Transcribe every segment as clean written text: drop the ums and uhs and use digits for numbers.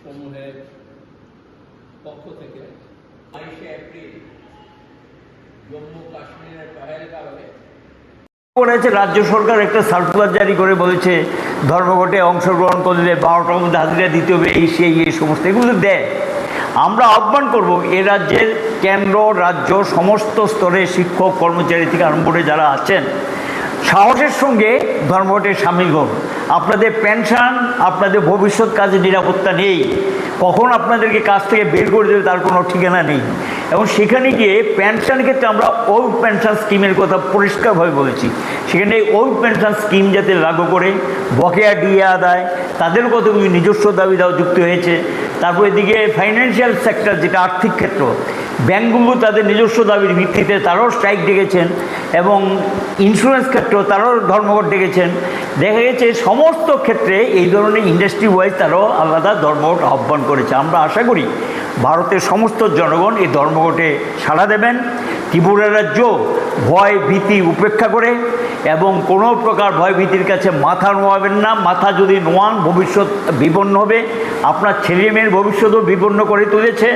সমূহের পক্ষ থেকে 22শে এপ্রিল জম্মু কাশ্মীরের পহেলগাঁওয়ে করেছে। রাজ্য সরকার একটা সার্কুলার জারি করে বলেছে ধর্মঘটে অংশগ্রহণ করলে 12টার মধ্যে হাজিরা দিতে হবে, এই সমস্ত এগুলো দেয়। আমরা আহ্বান করব এ রাজ্যের কেন্দ্র রাজ্য সমস্ত স্তরে শিক্ষক কর্মচারী থেকে আরম্ভ করে যারা আছেন সাহসের সঙ্গে ধর্মঘটে সামিল হোন। আপনাদের পেনশন, আপনাদের ভবিষ্যৎ কাজে নিরাপত্তা নেই, কখন আপনাদেরকে কাজ থেকে বের করে দেবে তার কোনো ঠিকানা নেই। এবং সেখানে গিয়ে পেনশনের ক্ষেত্রে আমরা ওল্ড পেনশন স্কিমের কথা পরিষ্কারভাবে বলেছি, সেখানে ওল্ড পেনশন স্কিম যাতে লাগু করে বকেয়া ডিএ আদায়, তাদের কতগুলি নিজস্ব দাবি দাওয়া যুক্ত হয়েছে। তারপর এদিকে ফাইন্যান্সিয়াল সেক্টর, যেটা আর্থিক ক্ষেত্র, ব্যাঙ্কগুলো তাদের নিজস্ব দাবির ভিত্তিতে তারাও স্ট্রাইক ডেকেছেন, এবং ইন্স্যুরেন্স ক্ষেত্র তারাও ধর্মঘট ডেকেছেন। দেখা গেছে সমস্ত ক্ষেত্রে এই ধরনের ইন্ডাস্ট্রি ওয়াইজ তারাও আলাদা ধর্মঘট আহ্বান করেছে। আমরা আশা করি ভারতের সমস্ত জনগণ এই ধর্মঘটে সাড়া দেবেন। ত্রিপুরা রাজ্য ভয় ভীতি উপেক্ষা করে এবং কোনো প্রকার ভয় ভীতির কাছে মাথা নোয়াবেন না। মাথা যদি নোয়ান ভবিষ্যৎ বিপন্ন হবে, আপনার ছেলে মেয়ের ভবিষ্যৎও বিপন্ন করে তুলেছে,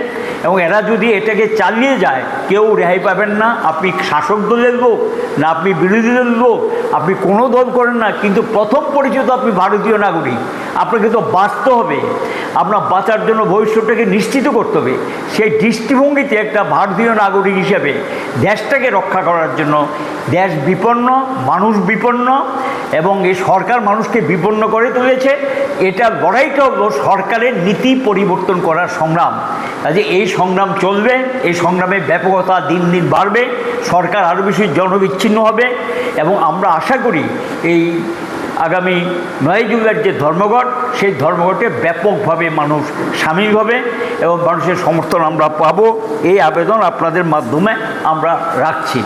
এবং এরা যদি এটাকে চালিয়ে যায় কেউ রেহাই পাবেন না। আপনি শাসক দলের লোক না আপনি বিরোধী দলের লোক, আপনি কোনো দল করেন না, কিন্তু প্রথম পরিচিত আপনি ভারতীয় নাগরিক। আপনাকে তো বাঁচতে হবে, আপনার বাঁচার জন্য ভবিষ্যৎটাকে নিশ্চিত করতে হবে। সেই দৃষ্টিভঙ্গিতে একটা ভারতীয় নাগরিক হিসেবে দেশটাকে রক্ষা করার জন্য দেশ বিপন্ন, মানুষ বিপন্ন, এবং এই সরকার মানুষকে বিপন্ন করে তুলেছে। এটা লড়াইটা হলো সরকারের নীতি পরিবর্তন করার সংগ্রাম। কাজে এই সংগ্রাম চলবে, এই সংগ্রামের ব্যাপকতা দিন দিন বাড়বে, সরকার আরও বেশি জনবিচ্ছিন্ন হবে, এবং আমরা আশা করি এই আগামী 9 জুলাইয়ের যে ধর্মঘট, সেই ধর্মঘটে ব্যাপকভাবে মানুষ সামিল হবে এবং মানুষের সমর্থন আমরা পাবো। এই আবেদন আপনাদের মাধ্যমে আমরা রাখছি।